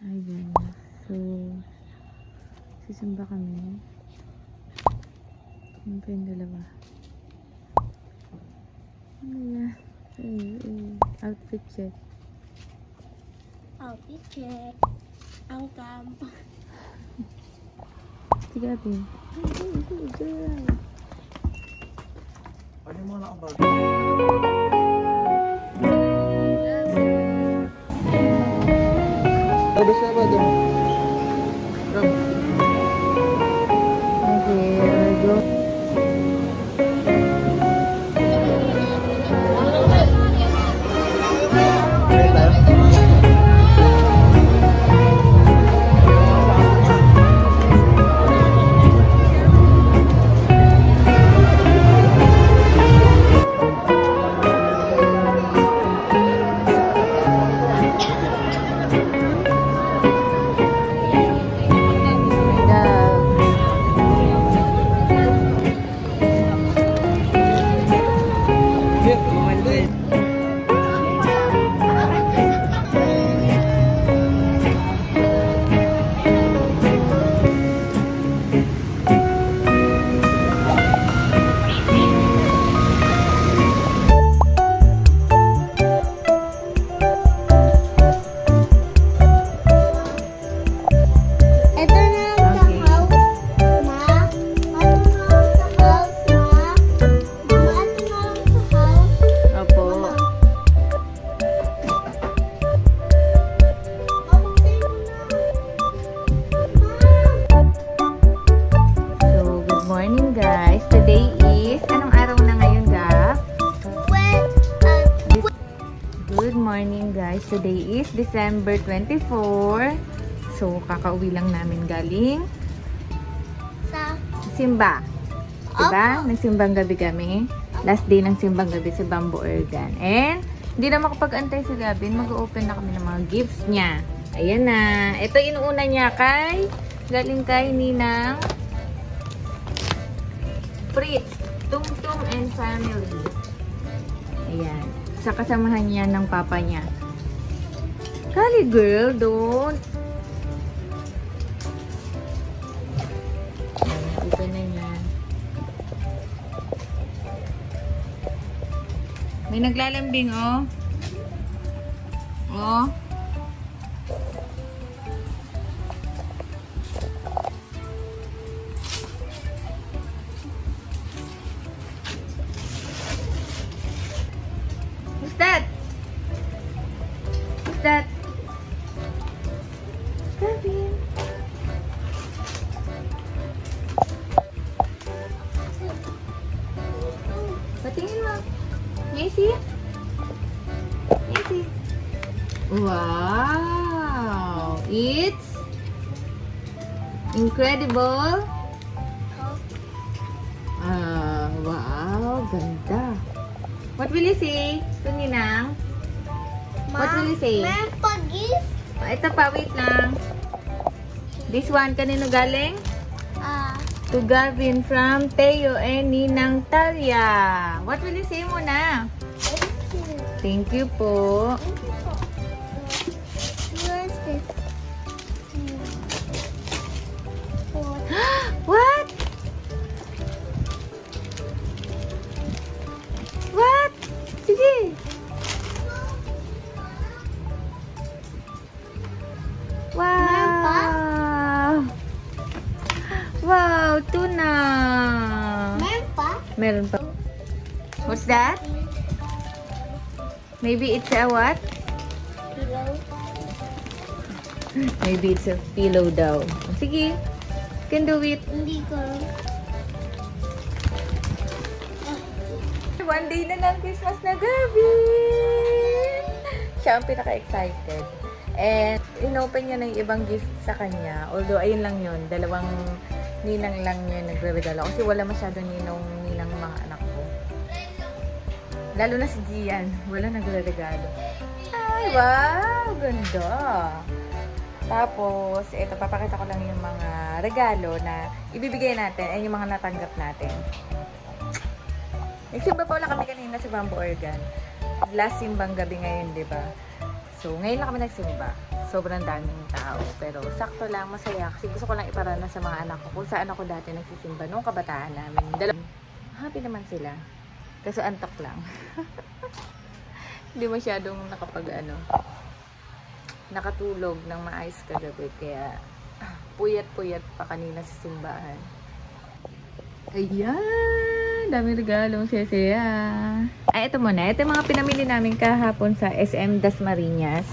Ayan. So, sisimba kami. Ano pa yung dalawa? Ayan. Outfit check. Outfit check. Ang camp. Sige natin. Girl. Ano yung mga nakabag? Labas na ba doon? Okay, go. Today is December 24. So, kakauwi lang namin galing Sa simba. Diba? Opo. Nagsimbang gabi kami. Last day ng simbang gabi sa Bamboo Organ. And, hindi na makapag-antay si Gavin. Mag-open na kami ng mga gifts niya. Ayan na. Ito inuuna niya galing kay Ninang Fritz, Tung-Tung and Family. Ayan. Sa kasamahan niya ng papa niya. Kali girl, don't. Ito na yan. May naglalambing, oh. Oh. Who's that? Who's that? Gavin. Patingin mo. Macy? Macy? Wow! It's incredible. Wow! Ganda. What will you say? Tuninang? What will you say? May pag-gift. Ito pa, wait lang. This one, kanino galing? To Gavin from Teo and Ninang Talia. What will you say muna? Thank you. Thank you po. Thank you po. Yours is... What? What? Sige. Wow. Wow, tuna. Meron pa? Meron pa. What's that? Maybe it's a what? Pillow. Maybe it's a pillow daw. Sige. Can do it. Hindi ko. One day na ng Christmas na Gavin! Siya ang pinaka-excited. And, in-open niya ng ibang gift sa kanya. Although, ayun lang yun. Dalawang ninang lang yun nagre-regalo. Kasi wala masyadong ninang mga anak ko. Lalo na si Gian. Wala nagre-regalo. Ay, wow! Ganda! Tapos, ito, papakita ko lang yung mga regalo na ibibigay natin ay yung mga natanggap natin. Nagsimba pa wala kami kanina sa Bamboo Organ. Last simbang gabi ngayon, di ba? So, ngayon lang kami nagsimba. sobrang daming tao. Pero sakto lang, masaya. Kasi gusto ko lang iparana sa mga anak ko kung saan ako dati nagsisimba noong kabataan namin. Happy naman sila. Kaso antok lang. Hindi masyadong nakatulog ng maayos kagabi. Kaya puyat-puyat pa kanina sa simbahan. Ayan! Daming regalo. Saya-saya. Ay, ito muna. Ito yung mga pinamili namin kahapon sa SM Dasmariñas.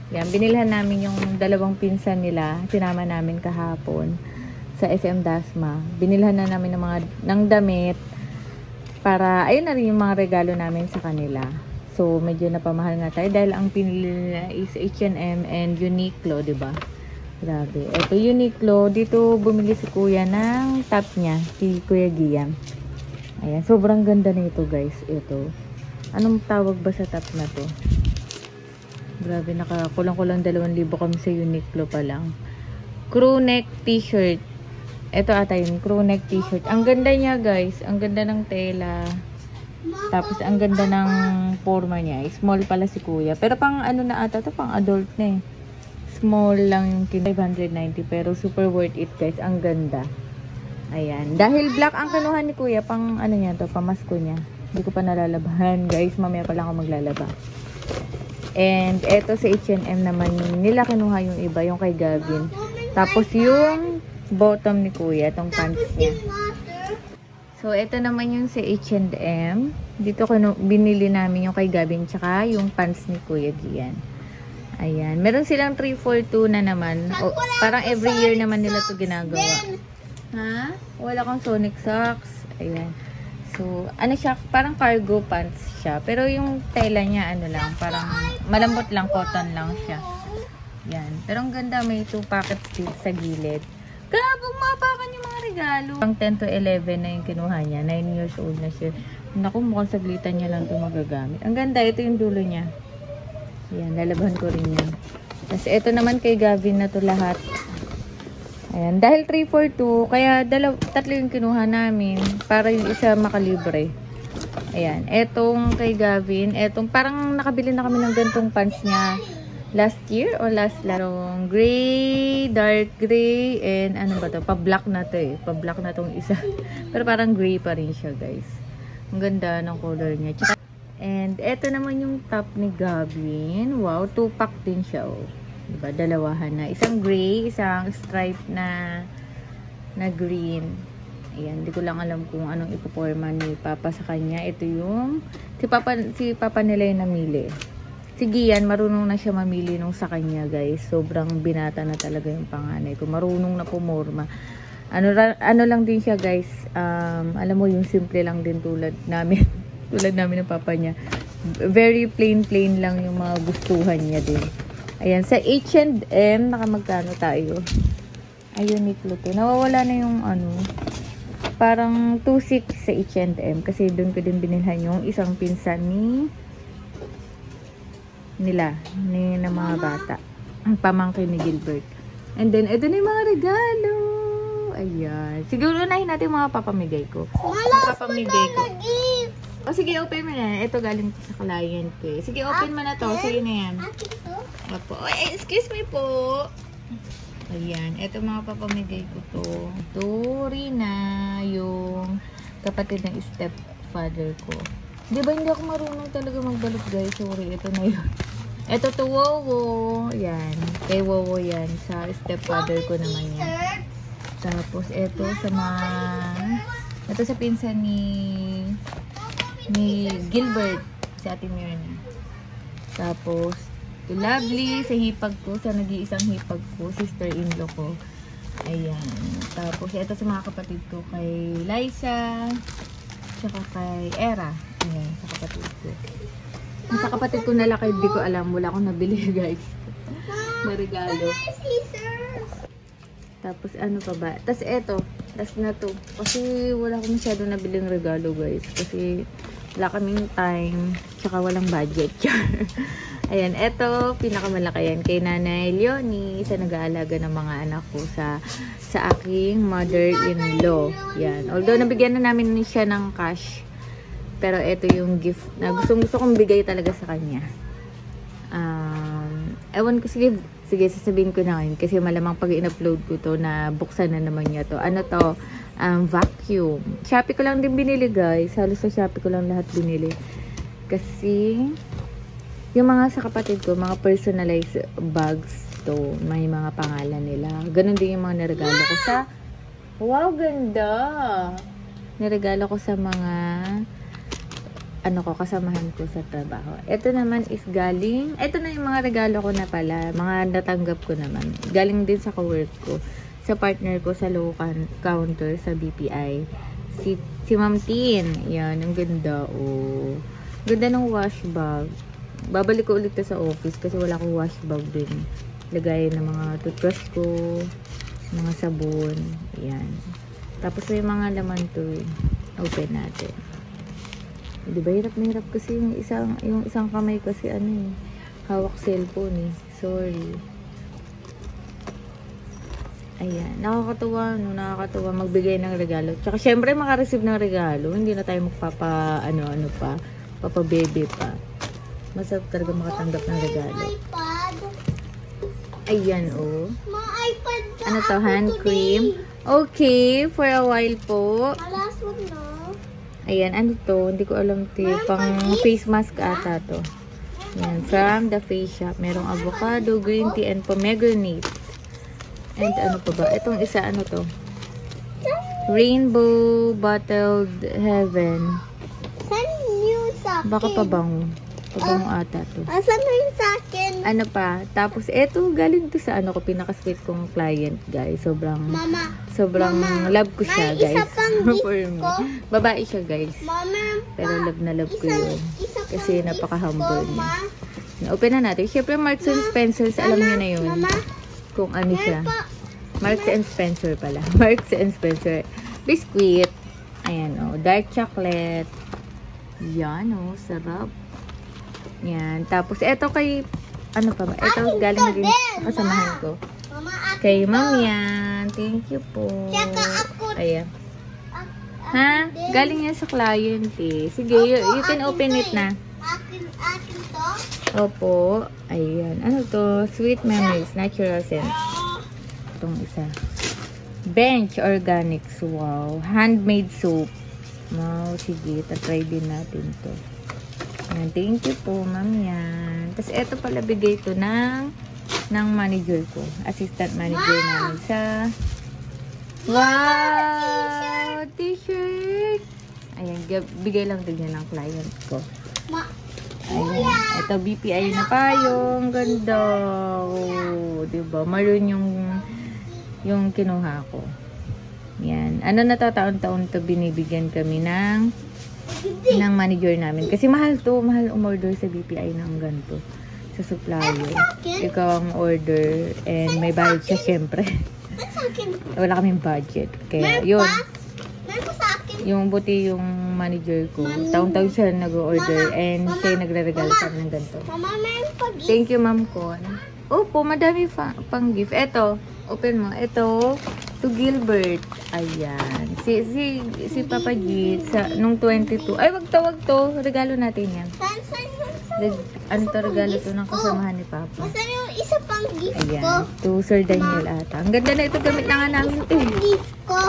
Yan. Binilhan namin yung dalawang pinsan nila. Sinama namin kahapon sa SM Dasma. Binilhan na namin ng damit. Para, ayun na rin yung mga regalo namin sa kanila. So, medyo napamahal nga tayo. Dahil ang pinili nila is H&M and Uniqlo, diba? Grabe. Ito, Uniqlo. Dito, bumili si kuya ng top niya. Si Kuya Gian. Ayan. Sobrang ganda nito, guys. Ito. Anong tawag ba sa top na to? Grabe. Nakakulang-kulang 2,000 kami sa Uniqlo pa lang. Crew neck t-shirt. Ito ata yun. Crew neck t-shirt. Ang ganda niya, guys. Ang ganda ng tela. Tapos, ang ganda ng forma niya. Small pala si kuya. Pero pang ano na ata to, pang adult na eh. Small lang yung 590 pero super worth it, guys. Ang ganda. Ayan. Dahil black ang kinuha ni kuya, pang ano niya to, pamasko niya. Hindi ko pa nalalabahan, guys. Mamaya pa lang ako maglalaba. And eto sa H&M naman nila kinuha yung iba, yung kay Gavin. Tapos yung bottom ni kuya, itong pants niya. So eto naman yung sa H&M. Dito binili namin yung kay Gavin tsaka yung pants ni Kuya Gian. Ayan. Meron silang 342 na naman. O, parang every year naman nila to ginagawa. Ha? Wala kang Sonic socks. Ayan. So, ano siya? Parang cargo pants siya. Pero yung tela niya, ano lang, parang malambot lang, cotton lang siya. Yan. Pero ang ganda, may 2 pockets dito sa gilid. Grabong mapakan yung mga regalo. Pang 10 to 11 na yung kinuha niya. 9 years old na siya. Naku, mukhang saglitan niya lang ito magagamit. Ang ganda, ito yung dulo niya. Ayan, lalabahan ko rin yan. Tapos, ito naman kay Gavin na to lahat. Ayan, dahil 342, kaya 3 yung kinuha namin para yung isa makalibre. Ayan, etong kay Gavin, etong parang nakabili na kami ng gantong pants niya last year o last larong gray, dark gray, and ano ba to? Pa-black na to eh. Pa-black na tong isa. Pero parang gray pa rin siya, guys. Ang ganda ng color niya. Tsaka, and eto naman yung top ni Gavin. Wow, 2-pack din siya, oh. Diba? Dalawahan na. Isang gray, isang stripe na green. Ayan, hindi ko lang alam kung anong ipoporma ni Papa sa kanya. Ito yung si Papa nila yung namili. Si Gian, marunong na siya mamili nung sa kanya, guys. Sobrang binata na talaga yung panganay ko. Marunong na pumorma. Ano lang din siya, guys. Alam mo, yung simple lang din tulad namin. Tulad namin ng papa niya. Very plain lang yung mga gustuhan niya din. Ayan, sa H&M, nakamagkano tayo? Ayun, Uniqlo to. Nawawala na yung ano, parang 2.6 sa H&M. Kasi doon ko din binilhan yung isang pinsan ng mga bata. Ang pamangkin ni Gilbert. And then, ito na yung mga regalo. Ayan. Siguro unahin natin yung mga papamigay ko. Papamigay ko. O, sige, open mo na. Ito galing sa client ko eh. Sige, open mo na to. Sige na yan. Opo. Excuse me po. Ayan. Ito mga papamigay ko to. Ito rin na yung kapatid ng stepfather ko. Di ba hindi ako marunong talaga magbalot, guys? Sorry, ito na yun. Ito to Wowo. Yan. Kay Wowo yan. Sa stepfather ko naman yan. Tapos, ito sa ito sa pinsan ni Gilbert. Si Ate Myrna. Tapos, to Lovely. Sa hipag ko. Sa nag-iisang hipag ko. Sister-in-law ko. Ayan. Tapos, ito sa mga kapatid ko. Kay Liza. Tsaka kay Era. Ayan, sa kapatid ko. Sa kapatid ko na laki, hindi ko alam. Wala akong nabili, guys. Na regalo. Tapos, ano pa ba? Tapos, eto. Last na to. Kasi, wala akong masyadong nabiling regalo, guys. Kasi, wala kaming time. Tsaka, walang budget. Ayan, eto. Pinakamalaki yan. Kay Nanay Leonie. Sa nag-aalaga ng mga anak ko sa aking mother-in-law. Yan. Although, nabigyan na namin siya ng cash. Pero ito yung gift na gusto kong bigay talaga sa kanya. Ewan ko, sige, Sige, sasabihin ko na ngayon. Kasi malamang pag in-upload ko to, na buksan na naman niya to. Ano to? Vacuum. Shopee ko lang din binili, guys. Halos sa Shopee ko lang lahat binili. Kasi, yung mga sa kapatid ko, mga personalized bags to, may mga pangalan nila. Ganon din yung mga niregalo ko sa, wow, ganda! Niregalo ko sa mga kasamahan ko sa trabaho. Ito naman is galing, ito na yung mga regalo ko na pala, mga natanggap ko naman. Galing din sa ka-work ko, sa partner ko sa low counter sa BPI. Si Ma'am Tin. Yan, ang ganda. Oh. Ganda ng wash bag. Babalik ko ulit to sa office kasi wala akong wash bag din. Lagay ng mga toothbrush ko, mga sabon. Yan. Tapos may mga laman to. Open natin. Diba, hirap na hirap kasi yung isang kamay kasi hawak cellphone Sorry. Ayan, nakakatuwa magbigay ng regalo. Tsaka syempre maka-receive ng regalo, hindi na tayo magpapa papa-baby pa. Masarap talaga makatanggap ng regalo. Ayan, oh. iPad Ano to, hand cream? Okay, for a while po. Last one na. Ayan, ano to? Hindi ko alam to. Pang face mask ata to. Ayan, from the Face Shop. Merong avocado, green tea, and pomegranate. And ano pa ba? Itong isa, ano to? Rainbow Bottled Heaven. Saan yung sa akin? Baka pabango. Pabango ata to. Saan yung sa akin? Ano pa? Tapos, eto, galing to sa pinaka-sweet kong client, guys. Sobrang love ko siya, may guys. isa pang gift For me. ko. Babae siya, guys. Mama, Pero love na love ko yun. Kasi napaka-humble niya. Ma. Open na natin. Siyempre, Marks and Spencer, alam niyo na yun. Mama, Kung ano siya. pa. Marks and Spencer pala. Marks and Spencer. Biscuit. Ayan, oh. Dark chocolate. Yan, oh. Sarap. Yan. Tapos, eto kay, ano pa ba? Eto, galing din kasamahan ko. Mama, Kay Ma'am yan. Thank you po. Tsaka ako. Ayan. Ha? Galing yan sa client eh. Sige, you can open it na. Akin to? Opo. Ayan. Ano to? Sweet Memories. Natural Scent. Itong isa. Bench Organics. Wow. Handmade soap. Wow. Sige. Tatry din natin to. Ayan. Thank you po, ma'am yan. Tapos, eto pala bigay to ng manager ko. Assistant manager namin sa... Wow! T-shirt! Ayan. Bigay lang din yan ng client ko. Ayan. Ito, BPI na payong. Ganda. Oh, diba? Maroon yung kinuha ko. Yan. Ano, natataon-taon to binibigyan kami ng manager namin. Kasi mahal to. Mahal umorder sa BPI ng ganito. Sa supplier. Ikaw ang order. And may bayad siya syempre. Wala kaming budget. Kaya yun. Yung buti yung manager ko. Taon-taon siya nag-order. And siya yung nagre-regalo sa amin ng ganito. Mama, meron pa gift. Thank you, Ma'am Con. Opo, madami pang gift. Eto, open mo. Ito, to Gilbert. Ayan. Si Papa G, nung 22. Ay, wag to. Regalo natin yan. Saan yun? Ano to, regalo to ng kasamahan ni Papa. Saan yung isa pang gift ko? Ayan. To Sir Daniel ata. Ang ganda na ito. Gamit na nga namin ito. Gift ko.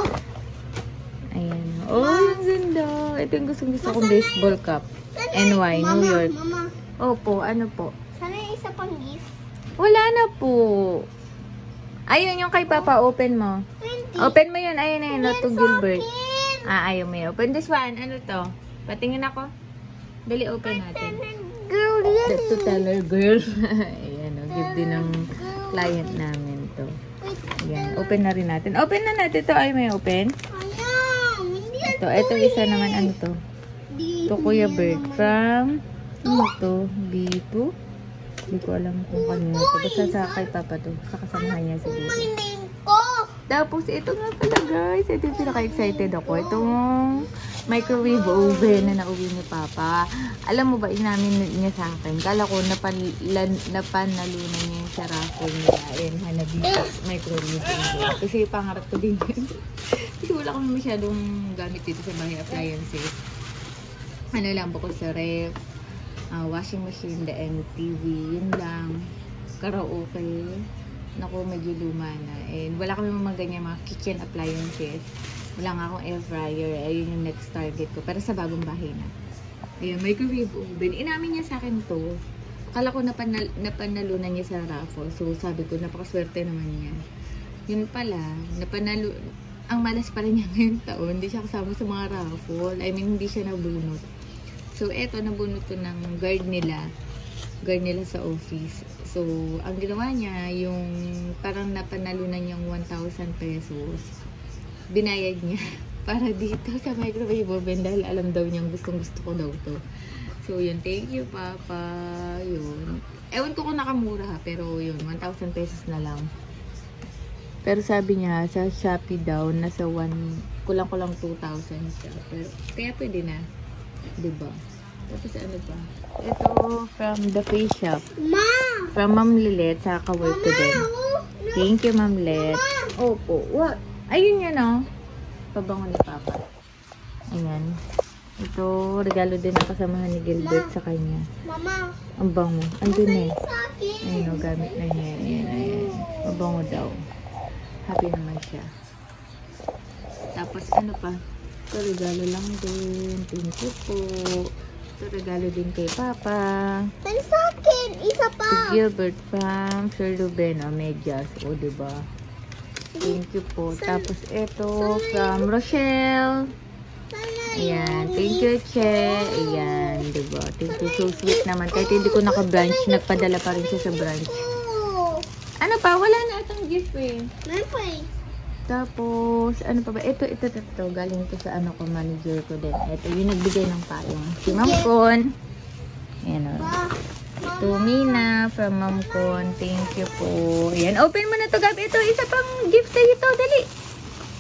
Ayan. Oh, yung ganda. Ito yung gusto kong baseball cap. NY, New York. Mama, Opo, ano po? saan yung isa pang gift? Wala na po. Ayun, yung kay Papa, open mo. 20. Open mo yun. Ayun na yun. To Gilbert. Akin. Ayaw mo yun. Open this one. Ano to? Patingin ako. Dali, open natin. Girl, yan. The to teller girl. Ayan, oh, gift din ng client namin to. Ayan, open na rin natin. Open na natin to. Ay, may open. Ayaw. Hindi yan. Ito isa naman. Ano to? To Kuya Bird. From, ano to? B2? Hindi ko alam kung kanino to. Basta sa kay Papa to. Sa kasamahan niya siguro. May name ko. Tapos, ito nga pala guys. Ito yung pinaka-excited ako. Itong microwave oven na nauwi ni Papa. Alam mo ba, inamin niya sa akin. Kala ko napanalunan niya yung sa raffle nila. Ayan, Hanabita microwave oven. Kasi pangarap ko din yun. Kasi wala kami masyadong gamit dito sa bahay appliances. Ano lang, bukod sa ref, washing machine, the TV, yun lang. karaoke. Naku, medyo luma na. And wala kami mga ganyan, mga kitchen appliances. Wala nga akong air fryer. Ayun yung next target ko. Pero sa bagong bahay na. Ayun, microwave oven. Inamin niya sa akin to. Akala ko napanalunan niya sa raffle. So, sabi ko, napakaswerte naman niya. Yun pala, napanalo. Ang malas pala niya ngayong taon. Hindi siya kasama sa mga raffle. I mean, hindi siya nabunot. So, eto, nabunot ko ng guard nila sa office. So, ang ginawa niya, yung parang napanalunan niyang 1,000 pesos, binayad niya para dito sa microwave oven dahil alam daw niyang gustong gusto ko daw to. So, yun. Thank you, Papa. Yun. Ewan ko kung nakamura ha, pero yun, 1,000 pesos na lang. Pero sabi niya, sa Shopee daw, nasa kulang-kulang 2,000 siya. Pero, kaya pwede na. Diba? Tapos ano pa? Ito, from the face shop. Ma! From Ma'am Lilet, sa kawork ko din. Thank you, Ma'am Lilet. Opo. What? Ayun yan, oh. Pabango ni Papa. Ayan. Ito, regalo din ang kasamahan ni Gilbert sa kanya. Mama! Ang bango. Andun eh. Sa akin! Ayun, oh, gamit na niya. Ayan, ayan. Mabango daw. Happy naman siya. Tapos, ano pa? Ito, regalo lang din. Thank you po. Ito, regalo din kay Papa. Ano sa akin? Isa pa! Si Gilbert from Sir Ruben. O, medyas. O, diba? Thank you po. Tapos, ito, from Rochelle. Ayan. Thank you, Che. Ayan, diba? Thank you. So sweet naman. Kahit hindi ko naka-branch, nagpadala pa rin siya sa branch. Oh! Ano pa? Wala na atang gift eh. Meron pa eh. Tapos, ano pa ba? Ito. Galing ito sa ano ko, manager ko din. Ito, yung nagbigay ng payong. Si Ma'am Con. Ayan o. Ito, Mina from Ma'am Con. Thank you po. Ayan, open mo na to, Gabi. Ito, isa pang gift sa'yo ito. Dali.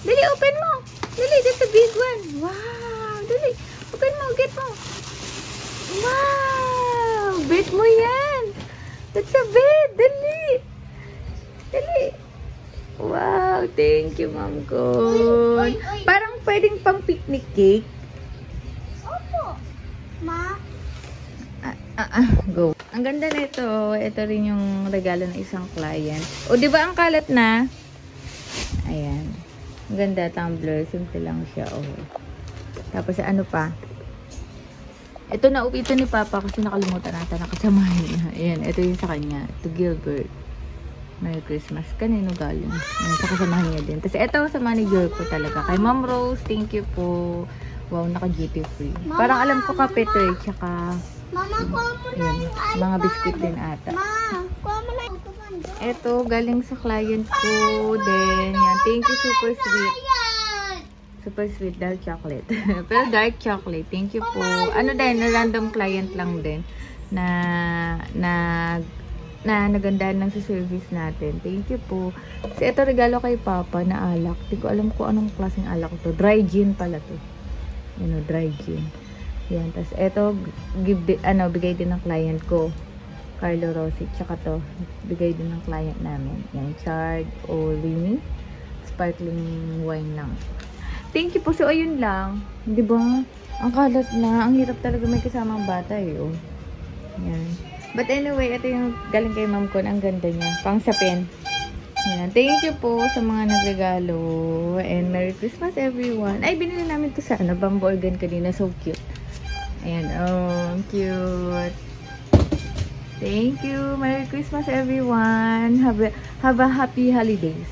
Dali, open mo. Dali, that's a big one. Wow. Dali. Open mo, get mo. Wow. Bet mo yan. That's a bet. Dali. Dali. Wow, thank you, Ma'am Con. Parang pwedeng pang picnic cake. Opo. Ma? Go. Ang ganda nito. Ito rin yung regalo ng isang client. O, di ba ang kalat na? Ayan. Ang ganda, tumbler. Simple lang siya. Oh. Tapos, ano pa? Ito na, ito ni Papa kasi nakalimutan natin nakasamahan niya. Ayan, ito yung sa kanya. To Gilbert. Merry Christmas. Kanino galing? Ayan, sa kasamahan niya din. Tapos, ito sa manager ko talaga. Kay Ma'am Rose, thank you po. Wow, naka-GT free. Parang alam ko kape to eh. Tsaka, Mama, kuha mo na ayan, yung iPad. mga biscuit din ata. Ma, kuha mo na yung iPad. Ito, galing sa client ko din. Yan, thank you, super sweet. Super sweet, dark chocolate. Pero dark chocolate, thank you po. Ano din, random client lang din na nagandahan lang sa service natin. Thank you po. Kasi ito regalo kay Papa na alak. Hindi ko alam kung anong klaseng alak to. Dry gin pala to. Ano, dry gin. Yan, tas ito bigay din ng client ko. Carlo Rossi, tsaka to, bigay din ng client namin. Yan, Chard o Rini. Sparkling wine lang. Thank you po. So, ayun lang. Di ba? Ang kalat na. Ang hirap talaga may kasamang bata eh. Oh. Yan. But anyway, ito yung galing kay Ma'am Con. Ang ganda niya. Pang sa pen. Yan. Thank you po sa mga nagregalo. And Merry Christmas everyone. Ay, binili namin to sa Bamboo Organ kanina. So cute. Ayan. Oh, cute. Thank you. Merry Christmas everyone. Have a happy holidays.